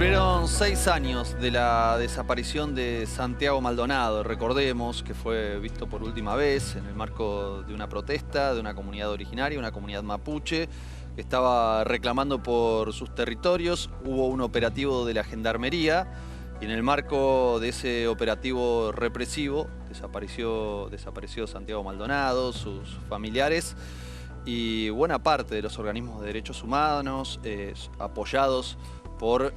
cumplieron 6 años de la desaparición de Santiago Maldonado. Recordemos que fue visto por última vez en el marco de una protesta de una comunidad originaria, una comunidad mapuche, que estaba reclamando por sus territorios. Hubo un operativo de la Gendarmería y en el marco de ese operativo represivo desapareció Santiago Maldonado, sus familiares y buena parte de los organismos de derechos humanos apoyados por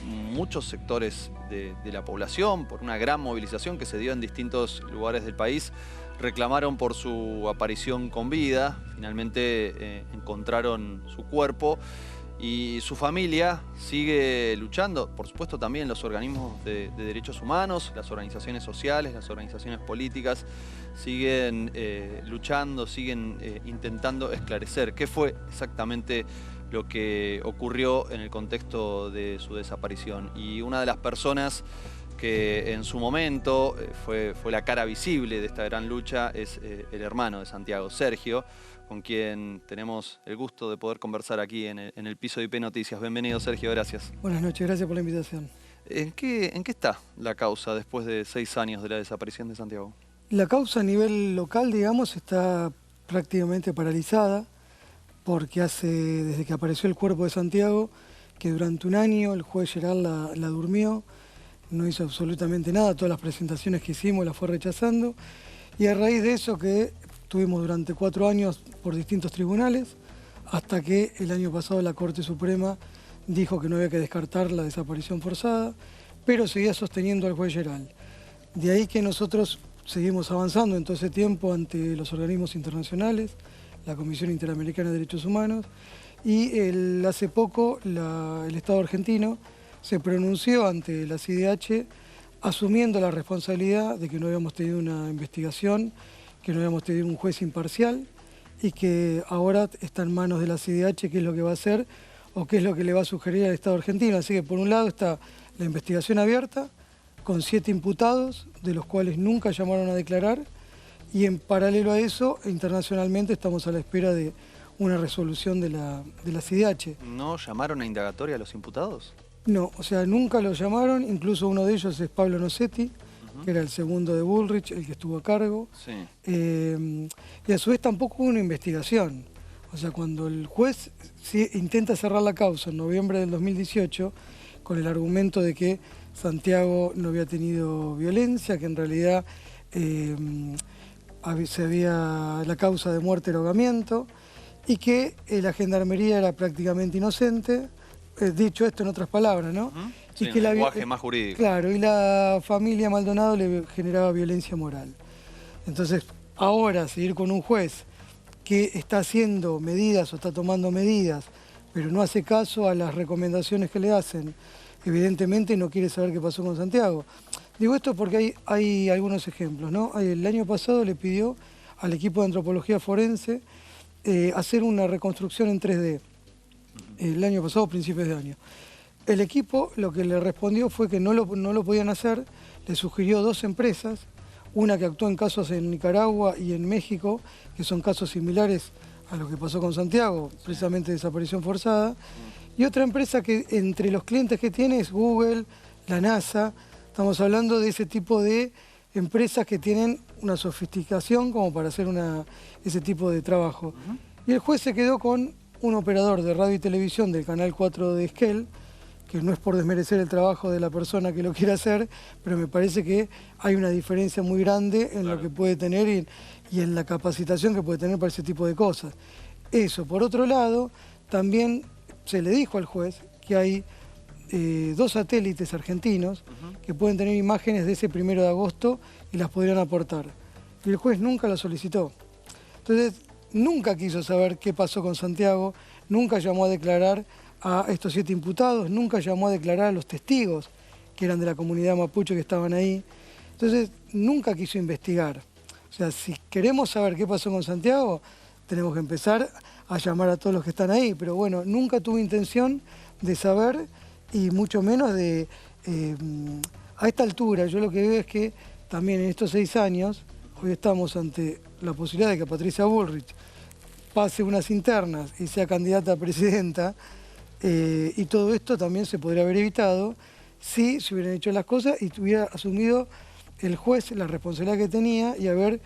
muchos sectores de la población, por una gran movilización que se dio en distintos lugares del país, reclamaron por su aparición con vida. Finalmente encontraron su cuerpo y su familia sigue luchando. Por supuesto también los organismos de derechos humanos, las organizaciones sociales, las organizaciones políticas siguen luchando, siguen intentando esclarecer qué fue exactamente lo que ocurrió en el contexto de su desaparición. Y una de las personas que en su momento fue la cara visible de esta gran lucha es el hermano de Santiago, Sergio, con quien tenemos el gusto de poder conversar aquí en el piso de IP Noticias. Bienvenido, Sergio, gracias. Buenas noches, gracias por la invitación. ¿En qué está la causa después de 6 años de la desaparición de Santiago? La causa a nivel local, digamos, está prácticamente paralizada, porque desde que apareció el cuerpo de Santiago, que durante un año el juez Geral la durmió, no hizo absolutamente nada, todas las presentaciones que hicimos las fue rechazando, y a raíz de eso que tuvimos durante 4 años por distintos tribunales, hasta que el año pasado la Corte Suprema dijo que no había que descartar la desaparición forzada, pero seguía sosteniendo al juez Geral. De ahí que nosotros seguimos avanzando en todo ese tiempo ante los organismos internacionales, la Comisión Interamericana de Derechos Humanos, y hace poco el Estado argentino se pronunció ante la CIDH asumiendo la responsabilidad de que no habíamos tenido una investigación, que no habíamos tenido un juez imparcial y que ahora está en manos de la CIDH qué es lo que va a hacer o qué es lo que le va a sugerir al Estado argentino. Así que por un lado está la investigación abierta con 7 imputados, de los cuales nunca llamaron a declarar, y en paralelo a eso, internacionalmente estamos a la espera de una resolución de la CIDH. ¿No llamaron a indagatoria a los imputados? No, o sea, nunca los llamaron, incluso uno de ellos es Pablo Nocetti, que era el segundo de Bullrich, el que estuvo a cargo. Sí. Y a su vez tampoco hubo una investigación. O sea, cuando el juez intenta cerrar la causa en noviembre del 2018, con el argumento de que Santiago no había tenido violencia, que en realidad la causa de muerte era ahogamiento y que la Gendarmería era prácticamente inocente, dicho esto en otras palabras, ¿no? Sí, y que un lenguaje más jurídico. Claro, y la familia Maldonado le generaba violencia moral. Entonces, ahora seguir con un juez que está haciendo medidas o está tomando medidas, pero no hace caso a las recomendaciones que le hacen, evidentemente no quiere saber qué pasó con Santiago. Digo esto porque hay algunos ejemplos, ¿no? El año pasado le pidió al equipo de antropología forense hacer una reconstrucción en 3D. El año pasado, principios de año. El equipo lo que le respondió fue que no lo podían hacer, le sugirió 2 empresas, una que actuó en casos en Nicaragua y en México, que son casos similares a lo que pasó con Santiago, precisamente desaparición forzada, y otra empresa que entre los clientes que tiene es Google, la NASA. Estamos hablando de ese tipo de empresas que tienen una sofisticación como para hacer ese tipo de trabajo. Y el juez se quedó con un operador de radio y televisión del Canal 4 de Esquel, que no es por desmerecer el trabajo de la persona que lo quiere hacer, pero me parece que hay una diferencia muy grande en lo que puede tener y en la capacitación que puede tener para ese tipo de cosas. Eso, por otro lado, también se le dijo al juez que hay 2 satélites argentinos que pueden tener imágenes de ese 1 de agosto y las podrían aportar. Y el juez nunca las solicitó. Entonces, nunca quiso saber qué pasó con Santiago, nunca llamó a declarar a estos 7 imputados, nunca llamó a declarar a los testigos que eran de la comunidad mapuche que estaban ahí. Entonces, nunca quiso investigar. O sea, si queremos saber qué pasó con Santiago, tenemos que empezar a llamar a todos los que están ahí. Pero bueno, nunca tuvo intención de saber y mucho menos de... a esta altura, yo lo que veo es que también en estos 6 años, hoy estamos ante la posibilidad de que Patricia Bullrich pase unas internas y sea candidata a presidenta, Y todo esto también se podría haber evitado si se hubieran hecho las cosas y hubiera asumido el juez la responsabilidad que tenía y haber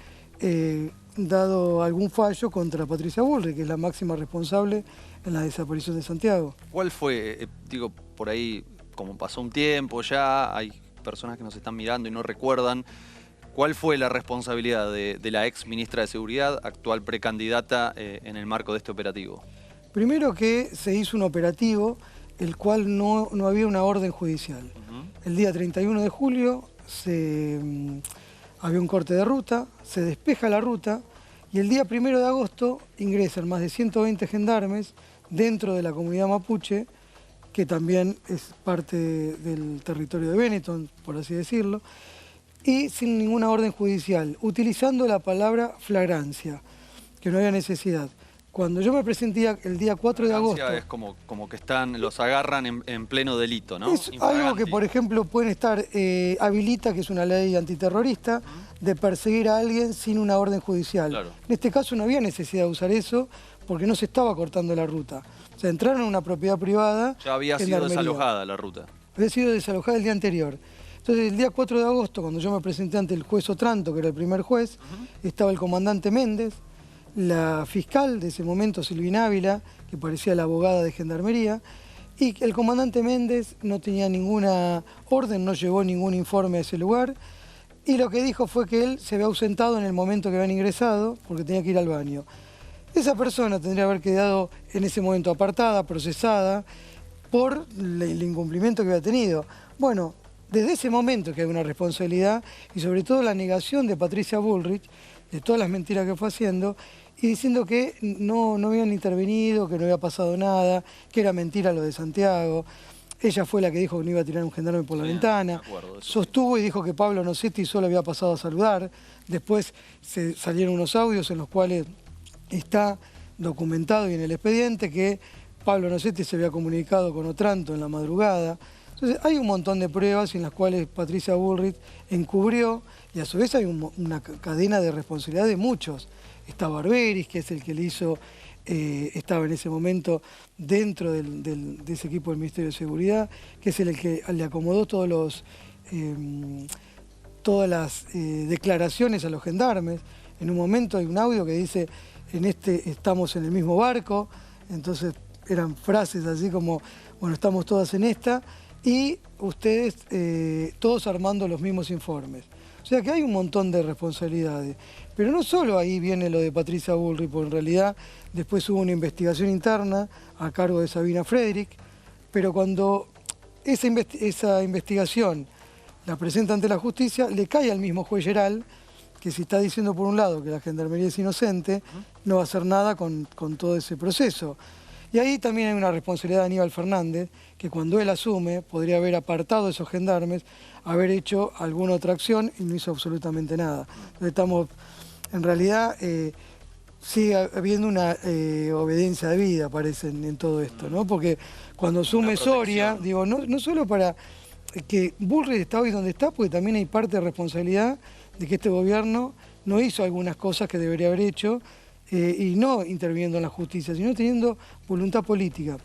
dado algún fallo contra Patricia Bullrich, que es la máxima responsable en la desaparición de Santiago. ¿Cuál fue, digo, por ahí, como pasó un tiempo ya, hay personas que nos están mirando y no recuerdan, cuál fue la responsabilidad de la ex ministra de Seguridad, actual precandidata, en el marco de este operativo? Primero que se hizo un operativo, el cual no había una orden judicial. El día 31 de julio había un corte de ruta, se despeja la ruta y el día 1 de agosto ingresan más de 120 gendarmes dentro de la comunidad mapuche, que también es parte del territorio de Benetton, por así decirlo, y sin ninguna orden judicial, utilizando la palabra flagrancia, que no había necesidad. Cuando yo me presenté el día 4 de agosto... Es como que los agarran en pleno delito, ¿no? Es algo que, por ejemplo, pueden estar, habilita, que es una ley antiterrorista, de perseguir a alguien sin una orden judicial. Claro. En este caso no había necesidad de usar eso, porque no se estaba cortando la ruta. O sea, entraron en una propiedad privada... Ya había sido desalojada la ruta. Había sido desalojada el día anterior. Entonces, el día 4 de agosto, cuando yo me presenté ante el juez Otranto, que era el primer juez, estaba el comandante Méndez, la fiscal de ese momento, Silvina Ávila, que parecía la abogada de Gendarmería, y el comandante Méndez no tenía ninguna orden, no llevó ningún informe a ese lugar, y lo que dijo fue que él se había ausentado en el momento que habían ingresado, porque tenía que ir al baño. Esa persona tendría que haber quedado en ese momento apartada, procesada, por el incumplimiento que había tenido. Bueno, desde ese momento que hay una responsabilidad, y sobre todo la negación de Patricia Bullrich, de todas las mentiras que fue haciendo, y diciendo que no habían intervenido, que no había pasado nada, que era mentira lo de Santiago. Ella fue la que dijo que no iba a tirar un gendarme por la ventana. Sostuvo y dijo que Pablo Nocetti solo había pasado a saludar. Después salieron unos audios en los cuales está documentado y en el expediente que Pablo Nocetti se había comunicado con Otranto en la madrugada. Entonces hay un montón de pruebas en las cuales Patricia Bullrich encubrió, y a su vez hay una cadena de responsabilidad de muchos. Está Barberis, que es el que le hizo, estaba en ese momento dentro de ese equipo del Ministerio de Seguridad, que es el que le acomodó todas las declaraciones a los gendarmes. En un momento hay un audio que dice, estamos en el mismo barco, entonces eran frases así como, bueno, estamos todas en esta, y ustedes todos armando los mismos informes. O sea que hay un montón de responsabilidades. Pero no solo ahí viene lo de Patricia Bullrich, porque en realidad después hubo una investigación interna a cargo de Sabina Frederick, pero cuando esa investigación la presenta ante la justicia, le cae al mismo juez Geral, que si está diciendo por un lado que la Gendarmería es inocente, no va a hacer nada con todo ese proceso. Y ahí también hay una responsabilidad de Aníbal Fernández, que cuando él asume podría haber apartado a esos gendarmes, haber hecho alguna otra acción y no hizo absolutamente nada. Entonces estamos, en realidad, sigue habiendo una obediencia de vida, parece, en todo esto, ¿no? Porque cuando asume Soria, digo, no solo para que Bullrich está hoy donde está, porque también hay parte de responsabilidad de que este gobierno no hizo algunas cosas que debería haber hecho, y no interviniendo en la justicia, sino teniendo voluntad política.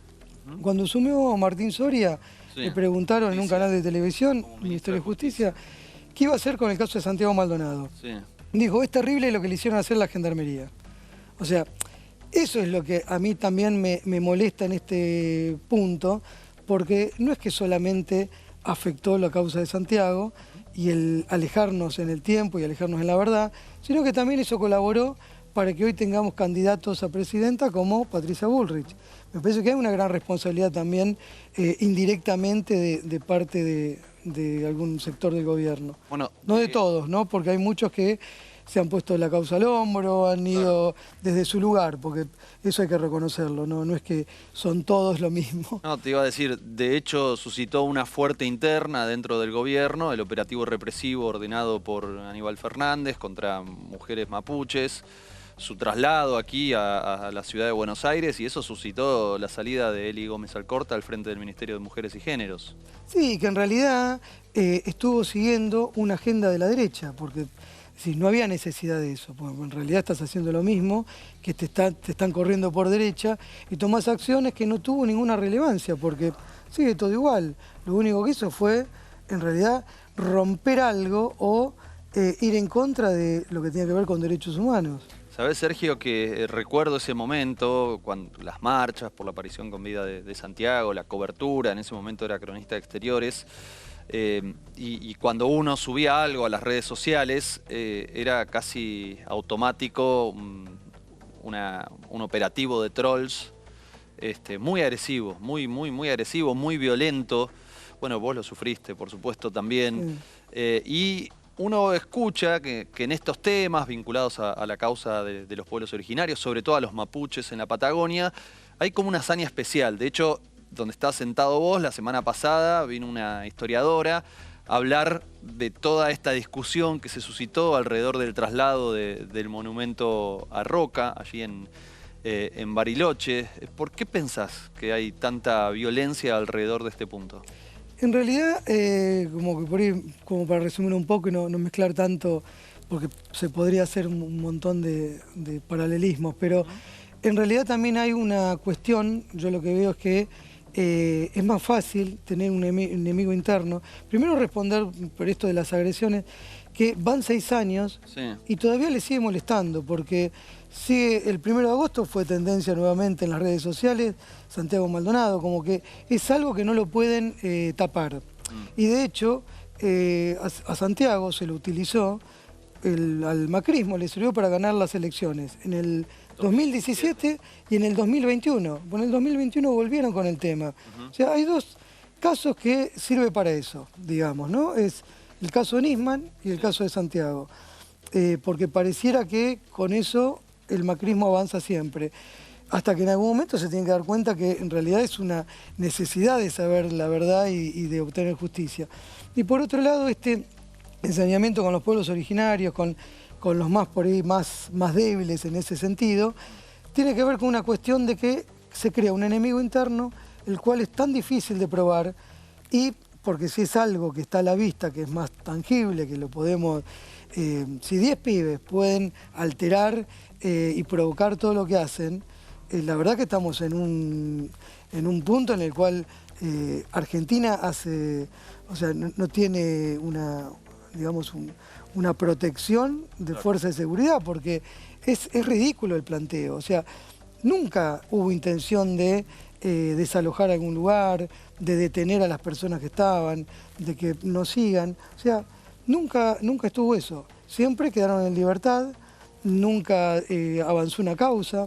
Cuando asumió Martín Soria, le preguntaron en un canal de televisión, Ministerio de Justicia, ¿qué iba a hacer con el caso de Santiago Maldonado? Dijo, es terrible lo que le hicieron hacer la Gendarmería. O sea, eso es lo que a mí también me molesta en este punto, porque no es que solamente afectó la causa de Santiago y el alejarnos en el tiempo y alejarnos en la verdad, sino que también eso colaboró para que hoy tengamos candidatos a presidenta como Patricia Bullrich. Me parece que hay una gran responsabilidad también indirectamente de parte de algún sector del gobierno. Bueno, no de todos, ¿no? Porque hay muchos que se han puesto la causa al hombro, han ido desde su lugar, porque eso hay que reconocerlo, no es que son todos lo mismo. No, te iba a decir, de hecho suscitó una fuerte interna dentro del gobierno, el operativo represivo ordenado por Aníbal Fernández contra mujeres mapuches, su traslado aquí a la ciudad de Buenos Aires, y eso suscitó la salida de Eli Gómez Alcorta al frente del Ministerio de Mujeres y Géneros. Sí, que en realidad estuvo siguiendo una agenda de la derecha, porque Es decir, no había necesidad de eso, porque en realidad estás haciendo lo mismo, que te están corriendo por derecha y tomás acciones que no tuvo ninguna relevancia, porque sigue todo igual. Lo único que hizo fue, en realidad, romper algo o ir en contra de lo que tiene que ver con derechos humanos. Sabés, Sergio, que recuerdo ese momento, cuando las marchas por la aparición con vida de Santiago, la cobertura, en ese momento era cronista de exteriores, y cuando uno subía algo a las redes sociales, era casi automático un operativo de trolls muy agresivo, muy agresivo, muy violento. Bueno, vos lo sufriste, por supuesto, también. Y uno escucha que en estos temas vinculados a la causa de los pueblos originarios, sobre todo a los mapuches en la Patagonia, hay como una hazaña especial. De hecho, donde estás sentado vos, la semana pasada vino una historiadora a hablar de toda esta discusión que se suscitó alrededor del traslado del monumento a Roca, allí en Bariloche. ¿Por qué pensás que hay tanta violencia alrededor de este punto? En realidad, como que por ahí, como para resumir un poco y no mezclar tanto, porque se podría hacer un montón de paralelismos, pero en realidad también hay una cuestión, yo lo que veo es que es más fácil tener un enemigo interno. Primero responder por esto de las agresiones, que van 6 años y todavía le sigue molestando, porque el 1 de agosto fue tendencia nuevamente en las redes sociales, Santiago Maldonado, como que es algo que no lo pueden tapar. Y de hecho, a Santiago se lo utilizó, al macrismo le sirvió para ganar las elecciones en el 2017 y en el 2021. En el 2021 volvieron con el tema. O sea, hay 2 casos que sirve para eso, digamos, ¿no? Es el caso de Nisman y el caso de Santiago. Porque pareciera que con eso el macrismo avanza siempre. Hasta que en algún momento se tiene que dar cuenta que en realidad es una necesidad de saber la verdad y de obtener justicia. Y por otro lado, este ensañamiento con los pueblos originarios, con los más por ahí más débiles en ese sentido, tiene que ver con una cuestión de que se crea un enemigo interno, el cual es tan difícil de probar, y porque si es algo que está a la vista, que es más tangible, que lo podemos... si 10 pibes pueden alterar y provocar todo lo que hacen, la verdad que estamos en un punto en el cual Argentina o sea, no tiene una protección de fuerza de seguridad, porque es ridículo el planteo. O sea, nunca hubo intención de desalojar algún lugar, de detener a las personas que estaban, de que nos sigan. O sea, nunca estuvo eso. Siempre quedaron en libertad, nunca avanzó una causa.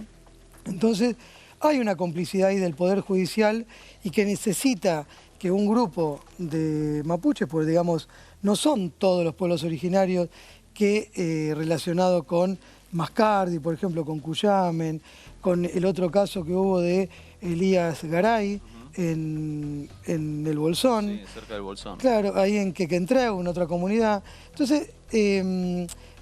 Entonces, hay una complicidad ahí del Poder Judicial y que necesita que un grupo de mapuches, pues digamos, no son todos los pueblos originarios que relacionado con Mascardi, por ejemplo, con Cuyamen, con el otro caso que hubo de Elías Garay en el Bolsón. Sí, cerca del Bolsón. Claro, ahí en Quequentreu, en otra comunidad. Entonces,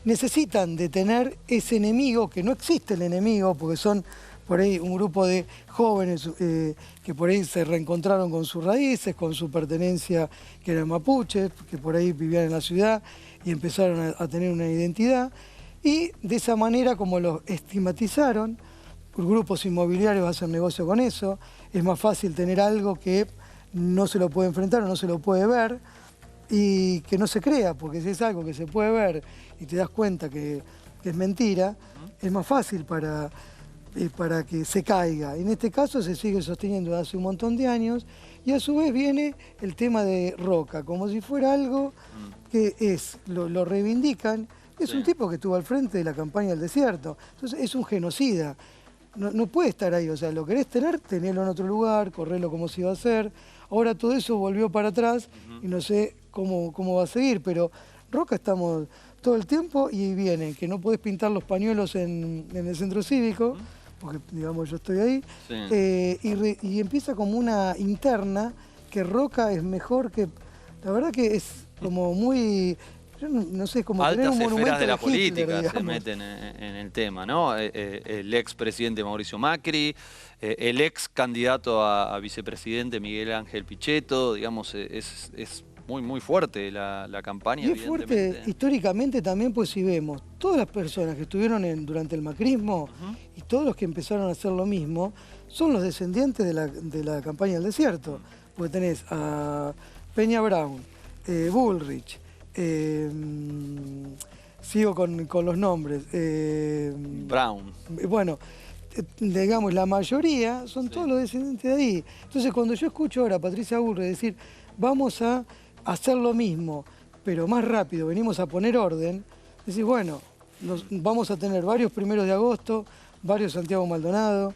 necesitan de tener ese enemigo, que no existe el enemigo, porque son por ahí un grupo de jóvenes que por ahí se reencontraron con sus raíces, con su pertenencia, que eran mapuches, que por ahí vivían en la ciudad y empezaron a tener una identidad. Y de esa manera, como los estigmatizaron, grupos inmobiliarios hacen negocio con eso, es más fácil tener algo que no se lo puede enfrentar o no se lo puede ver y que no se crea, porque si es algo que se puede ver y te das cuenta que es mentira, es más fácil para que se caiga. En este caso se sigue sosteniendo desde hace un montón de años y a su vez viene el tema de Roca, como si fuera algo que lo reivindican. Es un tipo que estuvo al frente de la campaña del desierto, entonces es un genocida. No puede estar ahí, o sea, lo querés tener, tenelo en otro lugar, correlo como se iba a hacer. Ahora todo eso volvió para atrás y no sé cómo va a seguir, pero Roca estamos todo el tiempo y viene, que no podés pintar los pañuelos en el centro cívico, porque digamos yo estoy ahí, y empieza como una interna que Roca es mejor que... La verdad que es como muy... Yo no sé, como altas tener un monumento esferas de la Hitler, política digamos. se meten en el tema, ¿no? El ex presidente Mauricio Macri, el ex candidato a vicepresidente Miguel Ángel Pichetto, digamos, es muy fuerte la campaña, Y es fuerte históricamente también, pues si vemos, todas las personas que estuvieron durante el macrismo y todos los que empezaron a hacer lo mismo, son los descendientes de la campaña del desierto. Porque tenés a Peña Brown, Bullrich, sigo con los nombres. Brown. Bueno, digamos, la mayoría son todos los descendientes de ahí. Entonces, cuando yo escucho ahora a Patricia Bullrich decir, vamos a hacer lo mismo, pero más rápido, venimos a poner orden, decís, bueno, vamos a tener varios 1 de agosto, varios Santiago Maldonado,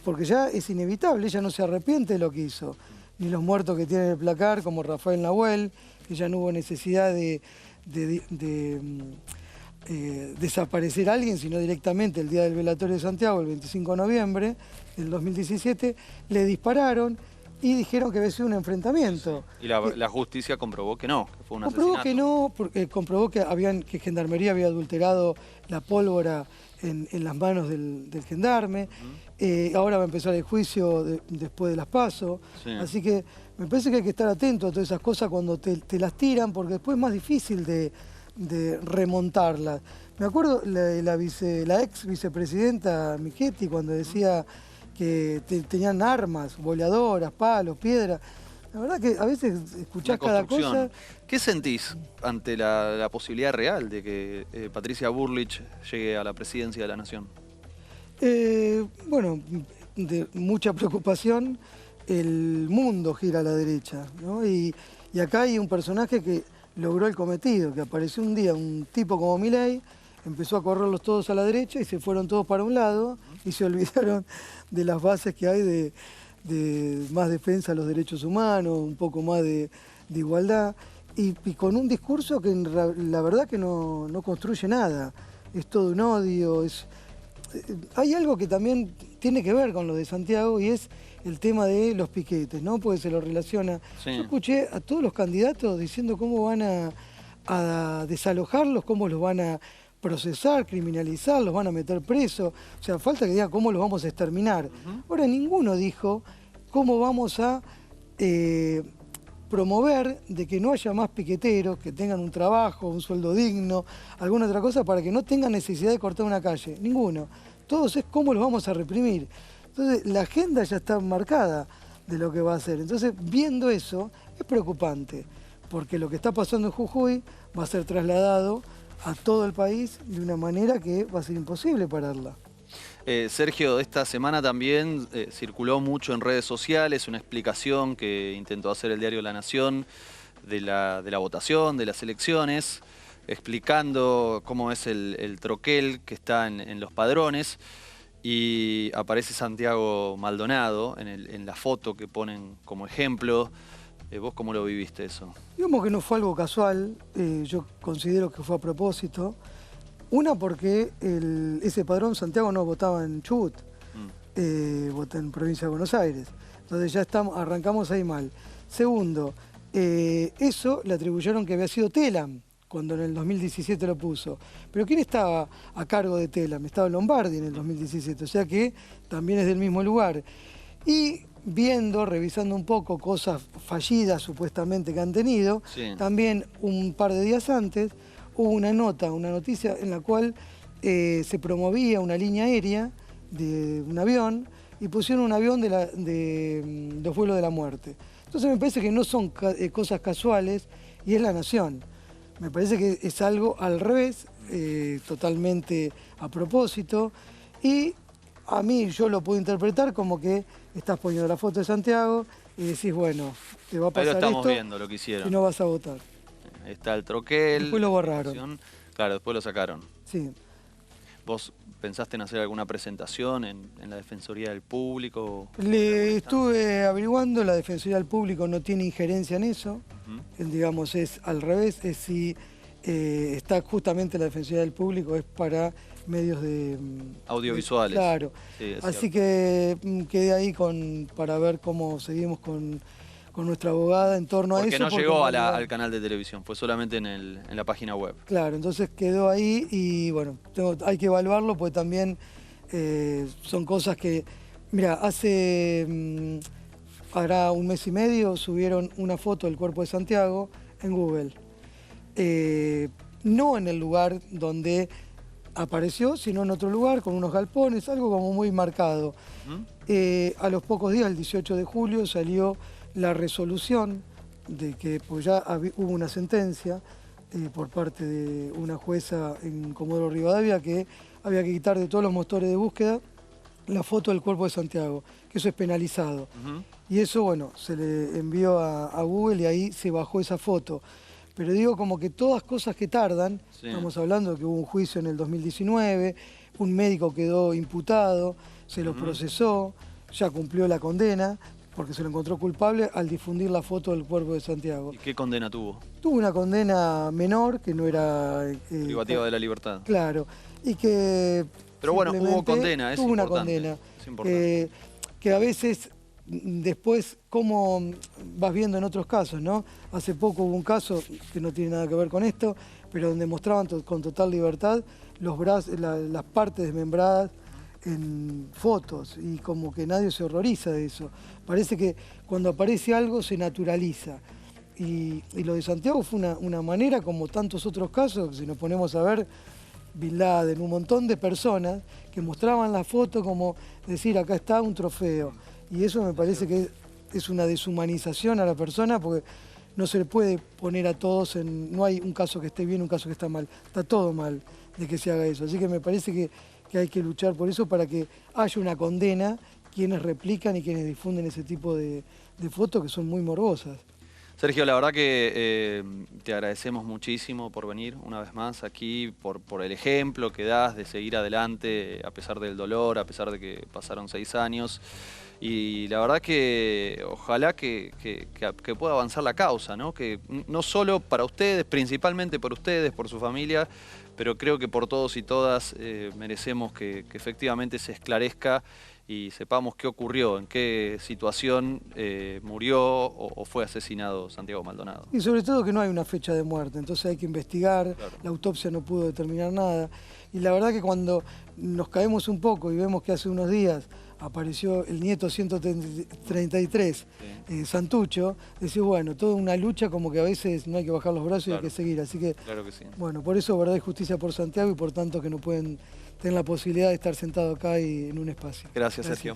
porque ya es inevitable, ella no se arrepiente de lo que hizo, ni los muertos que tiene en el placar, como Rafael Nahuel, que ya no hubo necesidad de desaparecer a alguien, sino directamente el día del velatorio de Santiago, el 25 de noviembre del 2017, le dispararon y dijeron que había sido un enfrentamiento. Y la justicia comprobó que no, que fue un asesinato. Comprobó que no, porque comprobó que Gendarmería había adulterado la pólvora en las manos del gendarme. Ahora va a empezar el juicio después de las PASO. Así que me parece que hay que estar atento a todas esas cosas cuando te las tiran, porque después es más difícil de remontarlas. Me acuerdo la ex vicepresidenta Michetti cuando decía que tenían armas, boleadoras, palos, piedras. La verdad que a veces escuchás cada cosa. ¿Qué sentís ante la posibilidad real de que Patricia Bullrich llegue a la presidencia de la Nación? Bueno, de mucha preocupación. El mundo gira a la derecha, ¿no? Y acá hay un personaje que logró el cometido, que apareció un día un tipo como Milei, empezó a correrlos todos a la derecha y se fueron todos para un lado y se olvidaron de las bases que hay de más defensa de los derechos humanos, un poco más de igualdad, y con un discurso que la verdad que no construye nada, es todo un odio. Hay algo que también tiene que ver con lo de Santiago y es el tema de los piquetes, ¿no? Porque se lo relaciona. Yo escuché a todos los candidatos diciendo cómo van a desalojarlos, cómo los van a procesar, criminalizar, los van a meter presos. O sea, falta que digan cómo los vamos a exterminar. Ahora, ninguno dijo cómo vamos a promover de que no haya más piqueteros, que tengan un trabajo, un sueldo digno, alguna otra cosa para que no tengan necesidad de cortar una calle. Ninguno. Todos es cómo los vamos a reprimir. Entonces, la agenda ya está marcada de lo que va a hacer. Entonces, viendo eso, es preocupante, porque lo que está pasando en Jujuy va a ser trasladado a todo el país de una manera que va a ser imposible pararla. Sergio, esta semana también circuló mucho en redes sociales una explicación que intentó hacer el diario La Nación de la votación, de las elecciones, explicando cómo es el troquel que está en los padrones. Y aparece Santiago Maldonado en la foto que ponen como ejemplo. ¿Vos cómo lo viviste eso? Digamos que no fue algo casual, yo considero que fue a propósito. Una, porque ese padrón Santiago no votaba en Chubut, vota en provincia de Buenos Aires. Entonces ya arrancamos ahí mal. Segundo, eso le atribuyeron que había sido Telam, cuando en el 2017 lo puso. Pero ¿quién estaba a cargo de Telam? Estaba Lombardi en el 2017, o sea que también es del mismo lugar. Y revisando un poco cosas fallidas supuestamente que han tenido, también un par de días antes hubo una noticia en la cual se promovía una línea aérea de un avión y pusieron un avión de los vuelos de la muerte. Entonces me parece que no son cosas casuales y es La Nación. Me parece que es algo al revés, totalmente a propósito, y a mí yo lo puedo interpretar como que estás poniendo la foto de Santiago y decís, bueno, te va a pasar esto. Ahí lo estamos viendo, lo que hicieron. Y no vas a votar. Ahí está el troquel. Después lo borraron. Claro, después lo sacaron. Sí. ¿Vos pensaste en hacer alguna presentación en la Defensoría del Público? Le estuve averiguando, la Defensoría del Público no tiene injerencia en eso. Digamos, es al revés, es si está justamente la Defensoría del Público, es para medios de audiovisuales. Claro. Sí, así que quedé ahí para ver cómo seguimos con nuestra abogada en torno a eso. Porque no llegó al canal de televisión, fue solamente en la página web. Claro, entonces quedó ahí y bueno, hay que evaluarlo porque también son cosas que, mira, hace hará un mes y medio, subieron una foto del cuerpo de Santiago en Google. No en el lugar donde apareció, sino en otro lugar, con unos galpones, algo como muy marcado. A los pocos días, el 18 de julio, salió la resolución de que pues ya hubo una sentencia por parte de una jueza en Comodoro Rivadavia que había que quitar de todos los motores de búsqueda la foto del cuerpo de Santiago, que eso es penalizado. Y eso, bueno, se le envió a Google y ahí se bajó esa foto. Pero digo, como que todas cosas que tardan, sí. Estamos hablando de que hubo un juicio en el 2019, un médico quedó imputado, se lo procesó, ya cumplió la condena, porque se lo encontró culpable al difundir la foto del cuerpo de Santiago. ¿Y qué condena tuvo? Tuvo una condena menor, que no era... privativa de la libertad. Claro, y que... Pero bueno, hubo condena, es tuvo importante. Una condena. Es importante. Que a veces... Después, como vas viendo en otros casos, ¿no? Hace poco hubo un caso que no tiene nada que ver con esto, pero donde mostraban con total libertad los brazos, las partes desmembradas en fotos y como que nadie se horroriza de eso. Parece que cuando aparece algo se naturaliza. Y lo de Santiago fue una manera, como tantos otros casos, si nos ponemos a ver, Bin Laden, un montón de personas que mostraban la foto como decir, acá está un trofeo. Y eso me parece que es una deshumanización a la persona porque no se le puede poner a todos en... No hay un caso que esté bien, un caso que está mal. Está todo mal de que se haga eso. Así que me parece que hay que luchar por eso para que haya una condena quienes replican y quienes difunden ese tipo de fotos que son muy morbosas. Sergio, la verdad que te agradecemos muchísimo por venir una vez más aquí, por el ejemplo que das de seguir adelante a pesar del dolor, a pesar de que pasaron 6 años. Y la verdad que ojalá que pueda avanzar la causa, ¿no? Que no solo para ustedes, principalmente por ustedes, por su familia, pero creo que por todos y todas merecemos que efectivamente se esclarezca y sepamos qué ocurrió, en qué situación murió o fue asesinado Santiago Maldonado. Y sobre todo que no hay una fecha de muerte, entonces hay que investigar, claro. La autopsia no pudo determinar nada. Y la verdad que cuando nos caemos un poco y vemos que hace unos días apareció el nieto 133, sí. Santucho, decís, bueno, toda una lucha como que a veces no hay que bajar los brazos, claro. Y hay que seguir. Así que, claro que sí. Bueno, por eso verdad y justicia por Santiago y por tanto que no pueden tener la posibilidad de estar sentado acá y en un espacio. Gracias. Sergio.